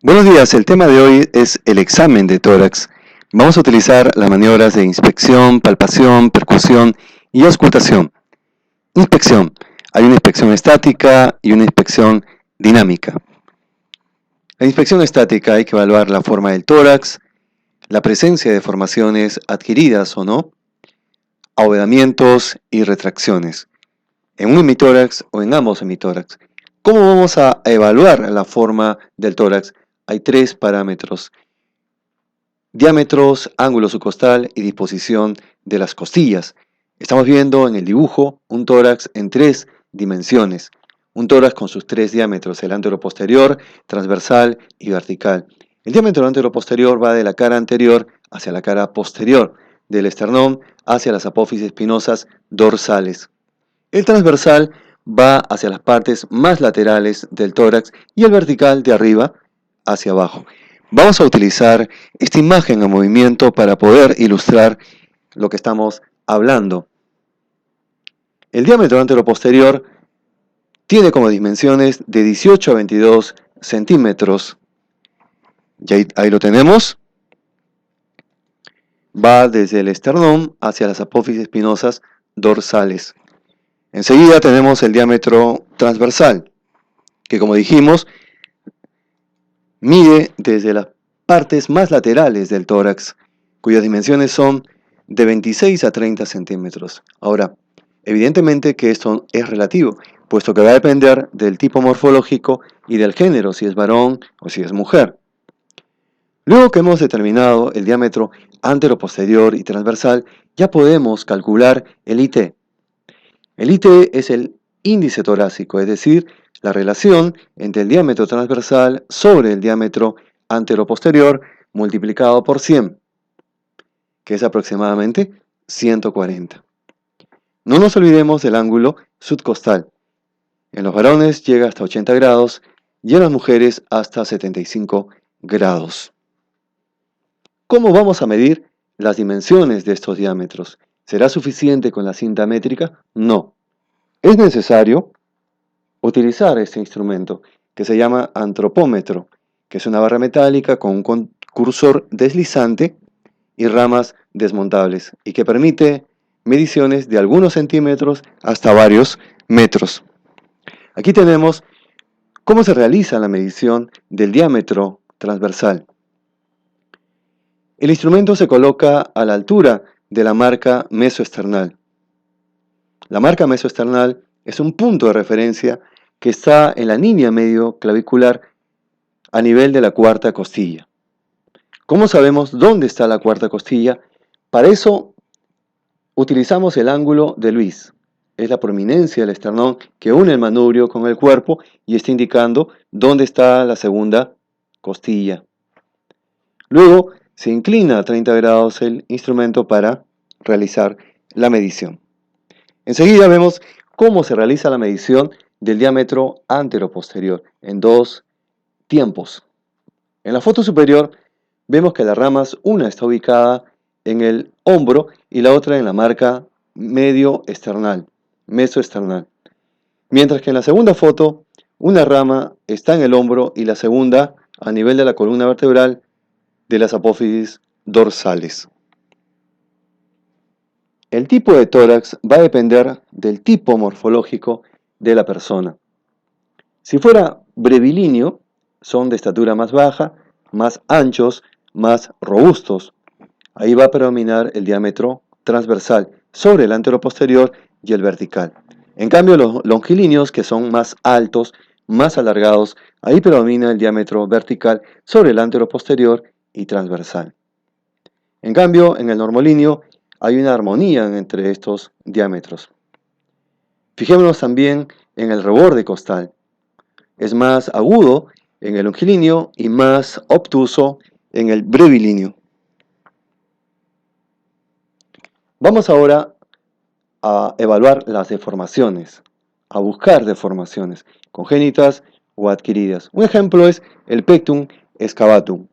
Buenos días, el tema de hoy es el examen de tórax. Vamos a utilizar las maniobras de inspección, palpación, percusión y auscultación. Inspección. Hay una inspección estática y una inspección dinámica. La inspección estática hay que evaluar la forma del tórax, la presencia de deformaciones adquiridas o no, ahogadamientos y retracciones, en un hemitórax o en ambos hemitórax. ¿Cómo vamos a evaluar la forma del tórax? Hay tres parámetros: diámetros, ángulo subcostal y disposición de las costillas. Estamos viendo en el dibujo un tórax en tres dimensiones. Un tórax con sus tres diámetros, el anteroposterior, transversal y vertical. El diámetro anteroposterior va de la cara anterior hacia la cara posterior, del esternón hacia las apófisis espinosas dorsales. El transversal va hacia las partes más laterales del tórax y el vertical de arriba hacia abajo. Vamos a utilizar esta imagen en movimiento para poder ilustrar lo que estamos hablando. El diámetro anteroposterior tiene como dimensiones de 18 a 22 centímetros. Y ahí lo tenemos. Va desde el esternón hacia las apófisis espinosas dorsales. Enseguida tenemos el diámetro transversal, que como dijimos, mide desde las partes más laterales del tórax, cuyas dimensiones son de 26 a 30 centímetros. Ahora, evidentemente que esto es relativo, puesto que va a depender del tipo morfológico y del género, si es varón o si es mujer. Luego que hemos determinado el diámetro anteroposterior y transversal, ya podemos calcular el IT. El IT es el índice torácico, es decir, la relación entre el diámetro transversal sobre el diámetro anteroposterior multiplicado por 100, que es aproximadamente 140. No nos olvidemos del ángulo subcostal. En los varones llega hasta 80 grados y en las mujeres hasta 75 grados. ¿Cómo vamos a medir las dimensiones de estos diámetros? ¿Será suficiente con la cinta métrica? No. Es necesario utilizar este instrumento que se llama antropómetro, que es una barra metálica con un cursor deslizante y ramas desmontables y que permite mediciones de algunos centímetros hasta varios metros. Aquí tenemos cómo se realiza la medición del diámetro transversal. El instrumento se coloca a la altura de la marca mesoesternal. La marca mesoesternal es un punto de referencia que está en la línea medio clavicular a nivel de la cuarta costilla. ¿Cómo sabemos dónde está la cuarta costilla? Para eso utilizamos el ángulo de Luis. Es la prominencia del esternón que une el manubrio con el cuerpo y está indicando dónde está la segunda costilla. Luego se inclina a 30 grados el instrumento para realizar la medición. Enseguida vemos cómo se realiza la medición del diámetro anteroposterior en dos tiempos. En la foto superior vemos que las ramas, una está ubicada en el hombro y la otra en la marca mesoesternal. Mientras que en la segunda foto, una rama está en el hombro y la segunda a nivel de la columna vertebral de las apófisis dorsales. El tipo de tórax va a depender del tipo morfológico de la persona. Si fuera brevilíneo, son de estatura más baja, más anchos, más robustos. Ahí va a predominar el diámetro transversal sobre el anteroposterior y el vertical. En cambio, los longilíneos, que son más altos, más alargados, ahí predomina el diámetro vertical sobre el anteroposterior y transversal. En cambio, en el normolíneo hay una armonía entre estos diámetros. Fijémonos también en el reborde costal. Es más agudo en el longilíneo y más obtuso en el brevilíneo. Vamos ahora a evaluar las deformaciones, a buscar deformaciones congénitas o adquiridas. Un ejemplo es el pectum excavatum.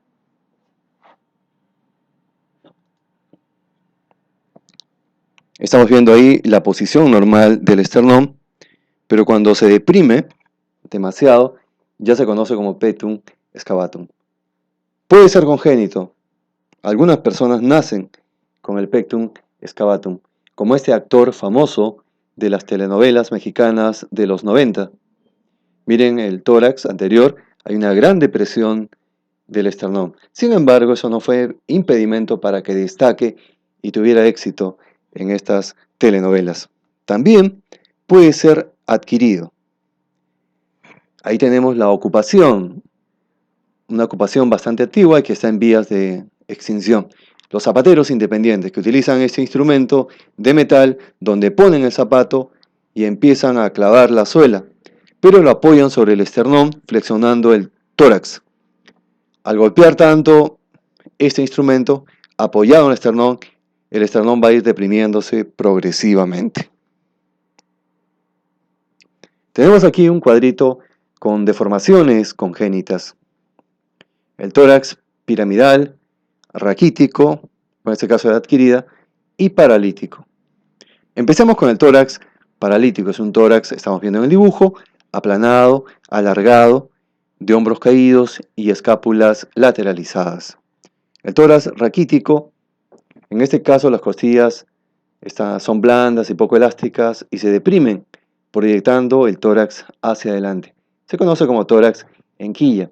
Estamos viendo ahí la posición normal del esternón, pero cuando se deprime demasiado, ya se conoce como pectum excavatum. Puede ser congénito. Algunas personas nacen con el pectum excavatum, como este actor famoso de las telenovelas mexicanas de los 90. Miren el tórax anterior, hay una gran depresión del esternón. Sin embargo, eso no fue impedimento para que destaque y tuviera éxito en estas telenovelas. También puede ser adquirido. Ahí tenemos la ocupación, una ocupación bastante antigua y que está en vías de extinción. Los zapateros independientes que utilizan este instrumento de metal donde ponen el zapato y empiezan a clavar la suela, pero lo apoyan sobre el esternón flexionando el tórax. Al golpear tanto este instrumento apoyado en el esternón va a ir deprimiéndose progresivamente. Tenemos aquí un cuadrito con deformaciones congénitas. El tórax piramidal, raquítico, en este caso de adquirida, y paralítico. Empecemos con el tórax paralítico. Es un tórax, estamos viendo en el dibujo, aplanado, alargado, de hombros caídos y escápulas lateralizadas. El tórax raquítico, en este caso las costillas son blandas y poco elásticas y se deprimen, proyectando el tórax hacia adelante. Se conoce como tórax en quilla.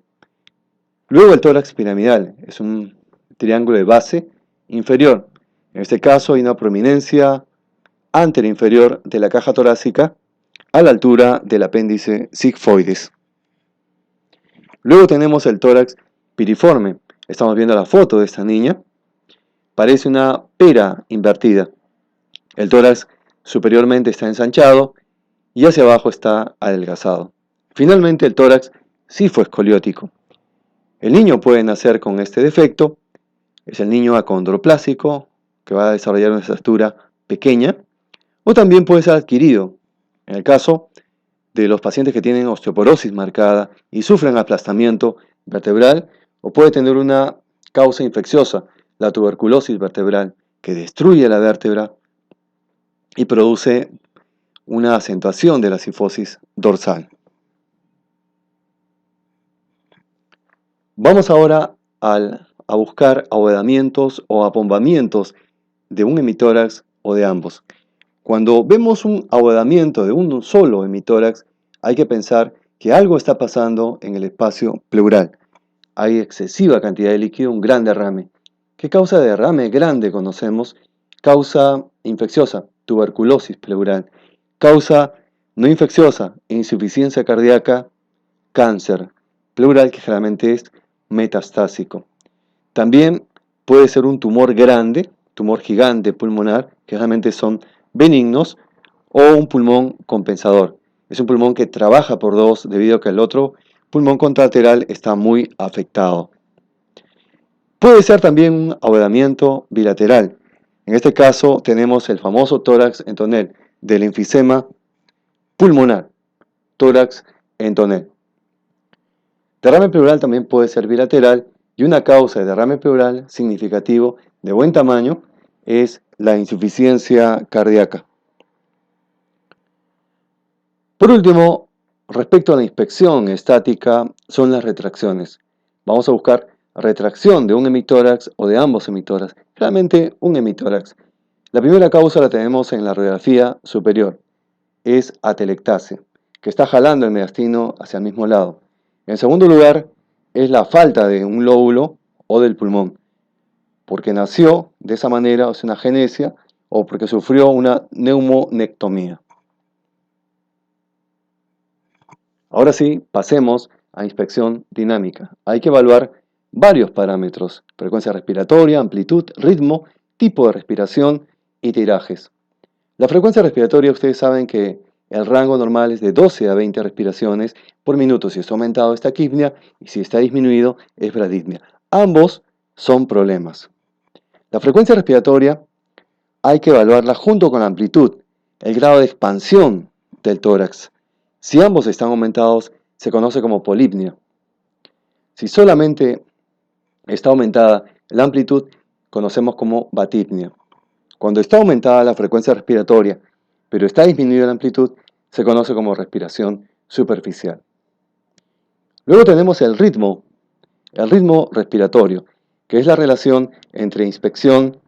Luego el tórax piramidal, es un triángulo de base inferior. En este caso hay una prominencia anteroinferior de la caja torácica a la altura del apéndice sigmoides. Luego tenemos el tórax piriforme. Estamos viendo la foto de esta niña. Parece una pera invertida. El tórax superiormente está ensanchado y hacia abajo está adelgazado. Finalmente el tórax sifoescoliótico. El niño puede nacer con este defecto. Es el niño acondroplásico que va a desarrollar una estatura pequeña, o también puede ser adquirido. En el caso de los pacientes que tienen osteoporosis marcada y sufren aplastamiento vertebral, o puede tener una causa infecciosa, la tuberculosis vertebral, que destruye la vértebra y produce una acentuación de la cifosis dorsal. Vamos ahora a buscar abovedamientos o abombamientos de un hemitórax o de ambos. Cuando vemos un abovedamiento de un solo hemitórax, hay que pensar que algo está pasando en el espacio pleural. Hay excesiva cantidad de líquido, un gran derrame. ¿Qué causa de derrame grande conocemos? Causa infecciosa, tuberculosis pleural. Causa no infecciosa, insuficiencia cardíaca, cáncer pleural, que generalmente es metastásico. También puede ser un tumor grande, tumor gigante pulmonar, que generalmente son benignos, o un pulmón compensador. Es un pulmón que trabaja por dos debido a que el otro pulmón contralateral está muy afectado. Puede ser también un abovedamiento bilateral. En este caso tenemos el famoso tórax en tonel del enfisema pulmonar, tórax en tonel. Derrame pleural también puede ser bilateral y una causa de derrame pleural significativo de buen tamaño es la insuficiencia cardíaca. Por último, respecto a la inspección estática, son las retracciones. Vamos a buscar retracción de un hemitórax o de ambos hemitórax, realmente un hemitórax. La primera causa la tenemos en la radiografía superior, es atelectasia, que está jalando el mediastino hacia el mismo lado. En segundo lugar, es la falta de un lóbulo o del pulmón, porque nació de esa manera, o es una agenesia, o porque sufrió una neumonectomía. Ahora sí, pasemos a inspección dinámica. Hay que evaluar varios parámetros: frecuencia respiratoria, amplitud, ritmo, tipo de respiración y tirajes. La frecuencia respiratoria, ustedes saben que el rango normal es de 12 a 20 respiraciones por minuto. Si está aumentado es taquipnia y si está disminuido es bradipnia. Ambos son problemas. La frecuencia respiratoria hay que evaluarla junto con la amplitud, el grado de expansión del tórax. Si ambos están aumentados, se conoce como polipnia. Si solamente está aumentada la amplitud, conocemos como batipnia. Cuando está aumentada la frecuencia respiratoria, pero está disminuida la amplitud, se conoce como respiración superficial. Luego tenemos el ritmo. El ritmo respiratorio, que es la relación entre inspiración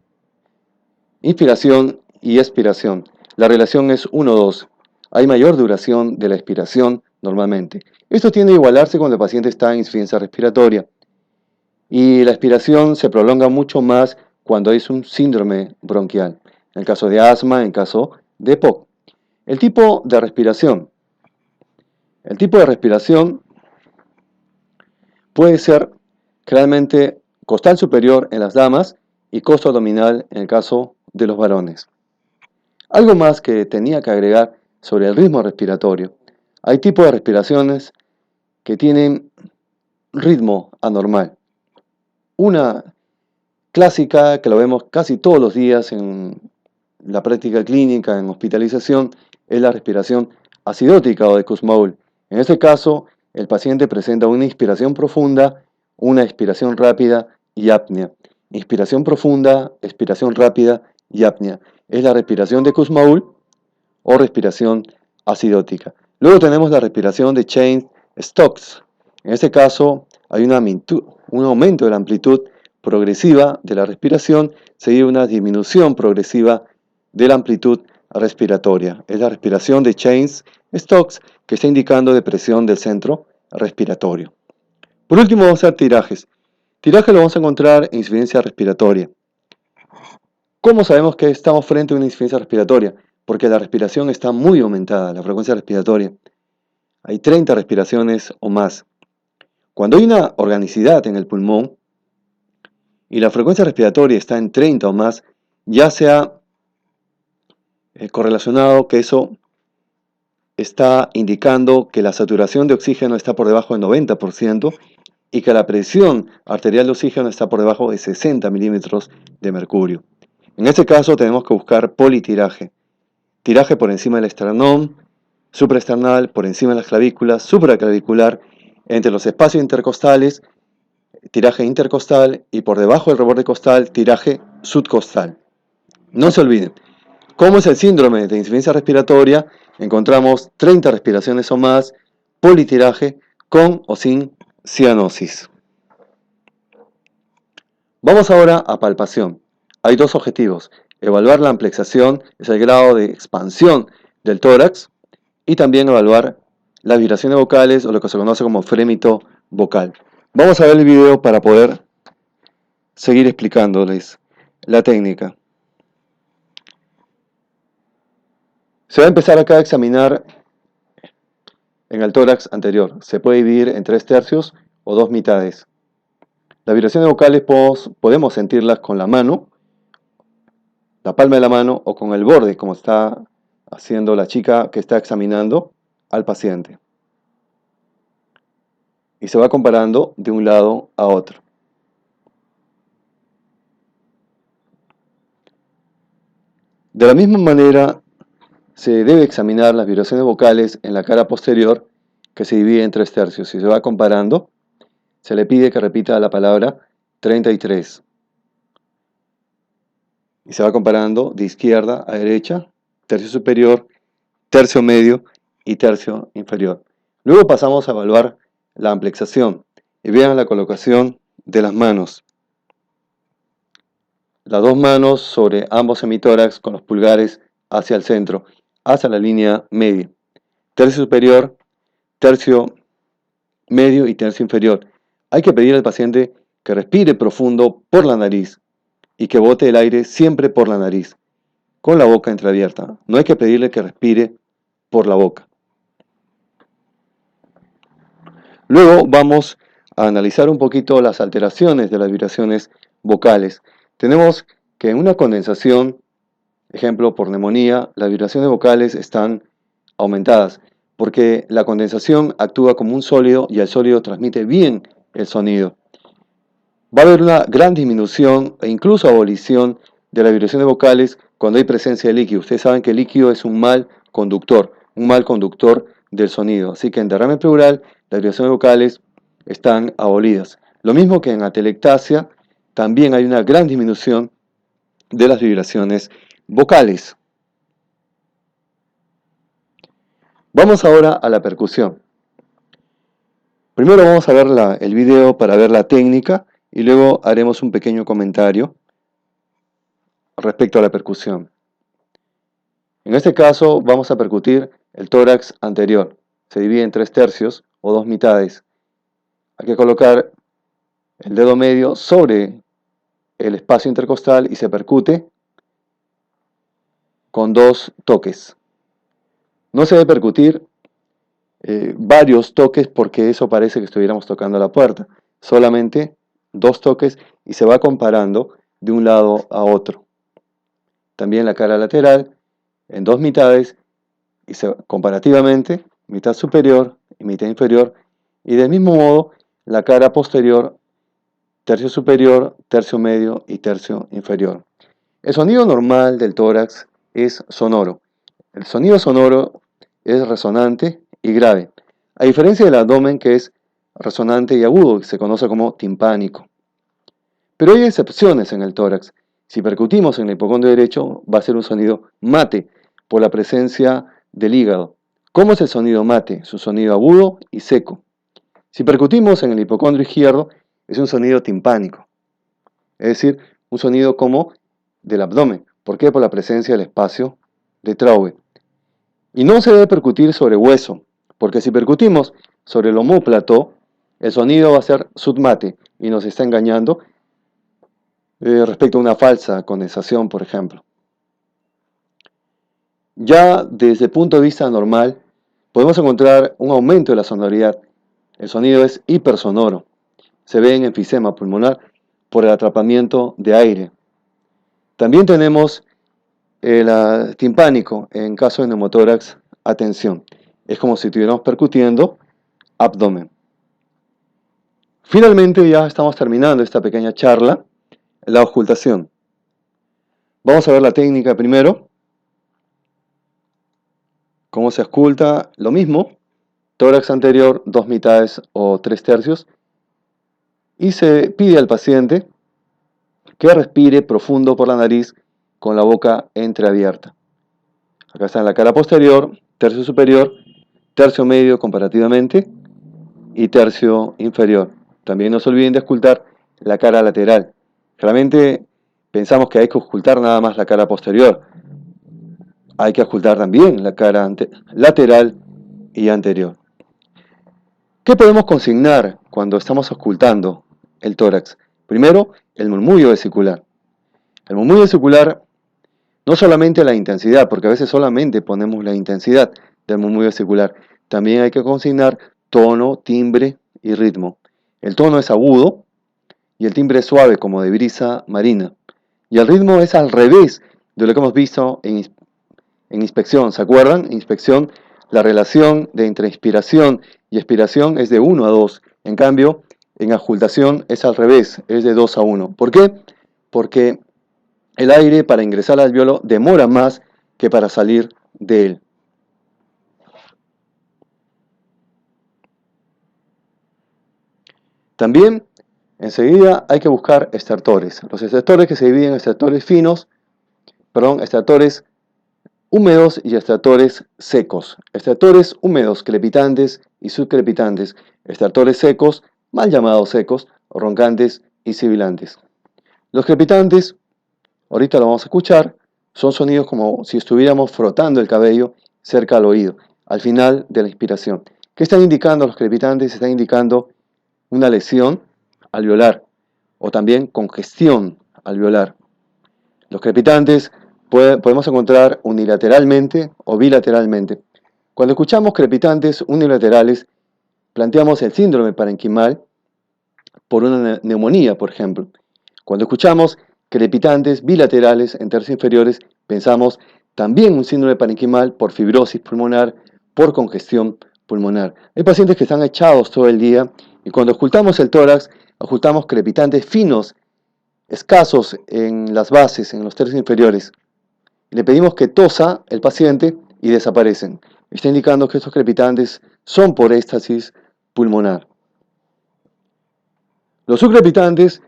y expiración. La relación es 1-2. Hay mayor duración de la expiración normalmente. Esto tiende a igualarse cuando el paciente está en insuficiencia respiratoria. Y la expiración se prolonga mucho más cuando es un síndrome bronquial. En el caso de asma, en el caso de EPOC. El tipo de respiración. El tipo de respiración puede ser claramente costal superior en las damas y costo abdominal en el caso de los varones. Algo más que tenía que agregar sobre el ritmo respiratorio. Hay tipos de respiraciones que tienen ritmo anormal. Una clásica que lo vemos casi todos los días en la práctica clínica, en hospitalización, es la respiración acidótica o de Kussmaul. En este caso, el paciente presenta una inspiración profunda, una expiración rápida y apnea. Inspiración profunda, expiración rápida y apnea. Es la respiración de Kussmaul o respiración acidótica. Luego tenemos la respiración de Cheyne-Stokes. En este caso, hay un aumento de la amplitud progresiva de la respiración, seguida de una disminución progresiva de la amplitud respiratoria. Es la respiración de Cheyne-Stokes que está indicando depresión del centro respiratorio. Por último, vamos a hacer tirajes. Tiraje lo vamos a encontrar en insuficiencia respiratoria. ¿Cómo sabemos que estamos frente a una insuficiencia respiratoria? Porque la respiración está muy aumentada, la frecuencia respiratoria. Hay 30 respiraciones o más. Cuando hay una organicidad en el pulmón y la frecuencia respiratoria está en 30 o más, ya se ha correlacionado que eso está indicando que la saturación de oxígeno está por debajo del 90% y que la presión arterial de oxígeno está por debajo de 60 milímetros de mercurio. En este caso tenemos que buscar politiraje. Tiraje por encima del esternón, supraesternal, por encima de las clavículas, supraclavicular, entre los espacios intercostales, tiraje intercostal y por debajo del reborde costal, tiraje subcostal. No se olviden, ¿cómo es el síndrome de insuficiencia respiratoria? Encontramos 30 respiraciones o más, politiraje con o sin cianosis. Vamos ahora a palpación. Hay dos objetivos. Evaluar la amplexación, es el grado de expansión del tórax, y también evaluar las vibraciones vocales o lo que se conoce como frémito vocal. Vamos a ver el video para poder seguir explicándoles la técnica. Se va a empezar acá a examinar en el tórax anterior. Se puede dividir en 3/3 o 2 mitades. Las vibraciones vocales podemos sentirlas con la mano, la palma de la mano o con el borde, como está haciendo la chica que está examinando al paciente. Y se va comparando de un lado a otro. De la misma manera, se debe examinar las vibraciones vocales en la cara posterior, que se divide en 3/3. Si se va comparando, se le pide que repita la palabra 33. Y se va comparando de izquierda a derecha, tercio superior, tercio medio y tercio inferior. Luego pasamos a evaluar la amplexación y vean la colocación de las manos. Las dos manos sobre ambos hemitórax con los pulgares hacia el centro, hacia la línea media. Tercio superior, tercio medio y tercio inferior. Hay que pedir al paciente que respire profundo por la nariz y que bote el aire siempre por la nariz, con la boca entreabierta. No hay que pedirle que respire por la boca. Luego vamos a analizar un poquito las alteraciones de las vibraciones vocales. Tenemos que en una condensación, ejemplo por neumonía, las vibraciones vocales están aumentadas porque la condensación actúa como un sólido y el sólido transmite bien el sonido. Va a haber una gran disminución e incluso abolición de las vibraciones vocales cuando hay presencia de líquido. Ustedes saben que el líquido es un mal conductor del sonido. Así que en derrame pleural las vibraciones vocales están abolidas. Lo mismo que en atelectasia, también hay una gran disminución de las vibraciones vocales. Vamos ahora a la percusión. Primero vamos a ver el video para ver la técnica y luego haremos un pequeño comentario respecto a la percusión. En este caso vamos a percutir el tórax anterior. Se divide en 3/3 o 2 mitades. Hay que colocar el dedo medio sobre el espacio intercostal y se percute con 2 toques. No se debe percutir varios toques porque eso parece que estuviéramos tocando la puerta. Solamente 2 toques y se va comparando de un lado a otro. También la cara lateral en 2 mitades y comparativamente mitad superior y mitad inferior, y del mismo modo la cara posterior, tercio superior, tercio medio y tercio inferior. El sonido normal del tórax es sonoro. El sonido sonoro es resonante y grave, a diferencia del abdomen, que es resonante y agudo, que se conoce como timpánico. Pero hay excepciones en el tórax. Si percutimos en el hipocondrio derecho, va a ser un sonido mate por la presencia del hígado. ¿Cómo es el sonido mate? Es un sonido agudo y seco. Si percutimos en el hipocondrio izquierdo, es un sonido timpánico, es decir, un sonido como del abdomen. ¿Por qué? Por la presencia del espacio de Traube. Y no se debe percutir sobre hueso, porque si percutimos sobre el omóplato, el sonido va a ser submate y nos está engañando respecto a una falsa condensación, por ejemplo. Ya desde el punto de vista normal, podemos encontrar un aumento de la sonoridad. El sonido es hipersonoro. Se ve en enfisema pulmonar por el atrapamiento de aire. También tenemos el timpánico en caso de neumotórax a tensión. Es como si estuviéramos percutiendo abdomen. Finalmente ya estamos terminando esta pequeña charla, la auscultación. Vamos a ver la técnica primero. Cómo se ausculta, lo mismo. Tórax anterior, 2 mitades o 3/3. Y se pide al paciente que respire profundo por la nariz con la boca entreabierta. Acá está en la cara posterior, tercio superior, tercio medio comparativamente y tercio inferior. También no se olviden de auscultar la cara lateral. Realmente pensamos que hay que auscultar nada más la cara posterior. Hay que auscultar también la cara lateral y anterior. ¿Qué podemos consignar cuando estamos auscultando el tórax? Primero, el murmullo vesicular. El murmullo vesicular, no solamente la intensidad, porque a veces solamente ponemos la intensidad del murmullo vesicular. También hay que consignar tono, timbre y ritmo. El tono es agudo y el timbre es suave, como de brisa marina. Y el ritmo es al revés de lo que hemos visto en inspección. ¿Se acuerdan? En inspección, la relación de entre inspiración y expiración es de 1 a 2. En cambio, en auscultación es al revés, es de 2 a 1. ¿Por qué? Porque el aire para ingresar al alveolo demora más que para salir de él. También, enseguida hay que buscar estertores. Los estertores que se dividen en estertores estertores húmedos y estertores secos. Estertores húmedos, crepitantes y subcrepitantes. Estertores secos, mal llamados secos, roncantes y sibilantes. Los crepitantes, ahorita lo vamos a escuchar, son sonidos como si estuviéramos frotando el cabello cerca al oído, al final de la inspiración. ¿Qué están indicando los crepitantes? Están indicando una lesión alveolar o también congestión alveolar. Los crepitantes podemos encontrar unilateralmente o bilateralmente. Cuando escuchamos crepitantes unilaterales, planteamos el síndrome parenquimal por una neumonía, por ejemplo. Cuando escuchamos crepitantes bilaterales en tercios inferiores, pensamos también un síndrome parenquimal por fibrosis pulmonar, por congestión pulmonar. Hay pacientes que están echados todo el día y cuando auscultamos el tórax, auscultamos crepitantes finos, escasos en las bases, en los tercios inferiores. Le pedimos que tosa el paciente y desaparecen. Está indicando que estos crepitantes son por éstasis pulmonar. Los subcrepitantes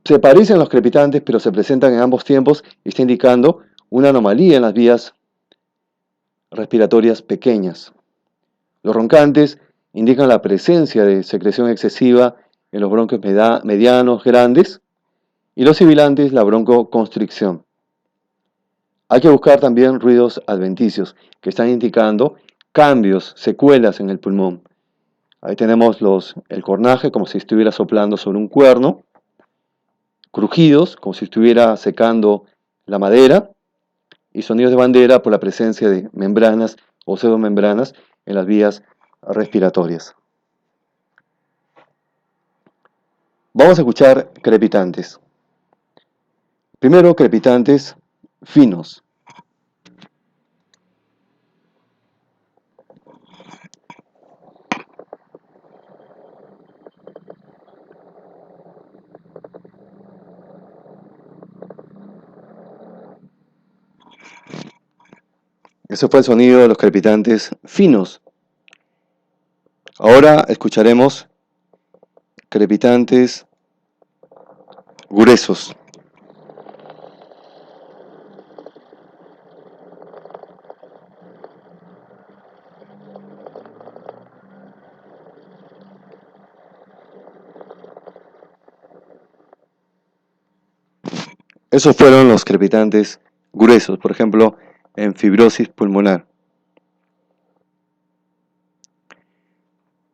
se parecen a los crepitantes, pero se presentan en ambos tiempos y está indicando una anomalía en las vías respiratorias pequeñas. Los roncantes indican la presencia de secreción excesiva en los bronquios medianos grandes y los sibilantes la broncoconstricción. Hay que buscar también ruidos adventicios que están indicando cambios, secuelas en el pulmón. Ahí tenemos el cornaje como si estuviera soplando sobre un cuerno, crujidos como si estuviera secando la madera y sonidos de bandera por la presencia de membranas o pseudomembranas en las vías respiratorias. Vamos a escuchar crepitantes. Primero, crepitantes finos. Ese fue el sonido de los crepitantes finos. Ahora escucharemos crepitantes gruesos. Esos fueron los crepitantes gruesos, por ejemplo, en fibrosis pulmonar.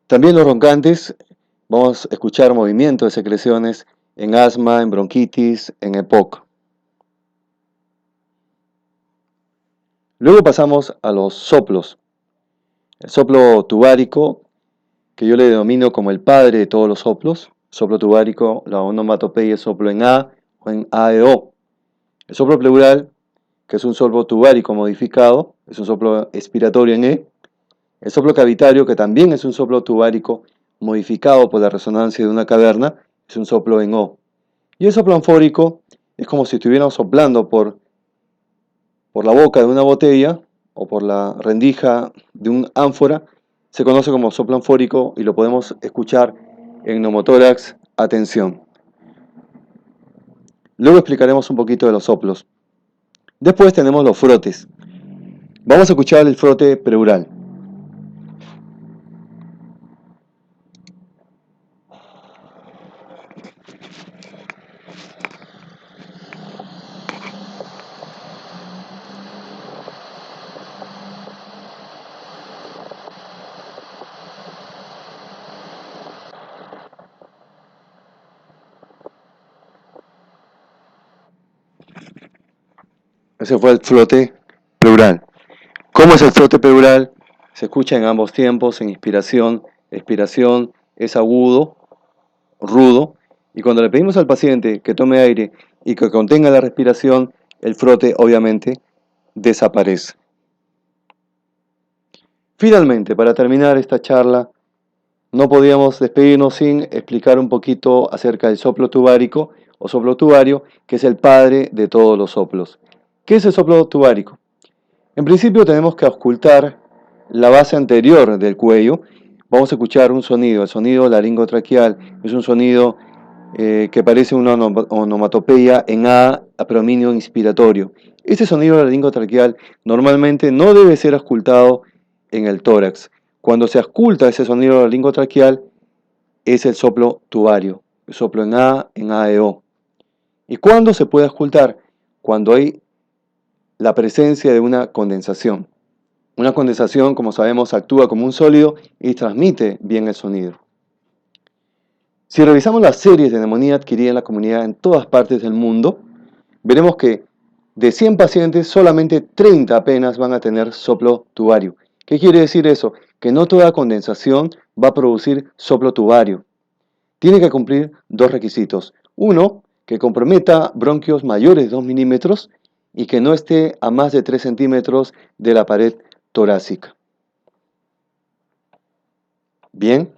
También los roncantes, vamos a escuchar movimiento de secreciones en asma, en bronquitis, en EPOC. Luego pasamos a los soplos. El soplo tubárico, que yo le denomino como el padre de todos los soplos. Soplo tubárico, la onomatopeya es soplo en A o en AEO. El soplo pleural, que es un soplo tubárico modificado, es un soplo expiratorio en E. El soplo cavitario, que también es un soplo tubárico modificado por la resonancia de una caverna, es un soplo en O. Y el soplo anfórico es como si estuviéramos soplando por la boca de una botella o por la rendija de un ánfora. Se conoce como soplo anfórico y lo podemos escuchar en neumotórax a tensión. Luego explicaremos un poquito de los soplos. Después tenemos los frotes. Vamos a escuchar el frote pleural. Ese fue el frote pleural. ¿Cómo es el frote pleural? Se escucha en ambos tiempos, en inspiración, expiración, es agudo, rudo, y cuando le pedimos al paciente que tome aire y que contenga la respiración, el frote obviamente desaparece. Finalmente, para terminar esta charla, no podíamos despedirnos sin explicar un poquito acerca del soplo tubárico o soplo tubario, que es el padre de todos los soplos. ¿Qué es el soplo tubárico? En principio tenemos que auscultar la base anterior del cuello. Vamos a escuchar un sonido, el sonido laringotraqueal. Es un sonido que parece una onomatopeya en A, predominio inspiratorio. Este sonido laringotraqueal normalmente no debe ser auscultado en el tórax. Cuando se ausculta ese sonido laringotraqueal es el soplo tubario, el soplo en A, en AEO. ¿Y cuándo se puede auscultar? Cuando hay la presencia de una condensación. Una condensación, como sabemos, actúa como un sólido y transmite bien el sonido. Si revisamos las series de neumonía adquirida en la comunidad en todas partes del mundo, veremos que de 100 pacientes, solamente 30 apenas van a tener soplo tubario. ¿Qué quiere decir eso? Que no toda condensación va a producir soplo tubario. Tiene que cumplir dos requisitos. Uno, que comprometa bronquios mayores de 2 milímetros y que no esté a más de 3 centímetros de la pared torácica. Bien,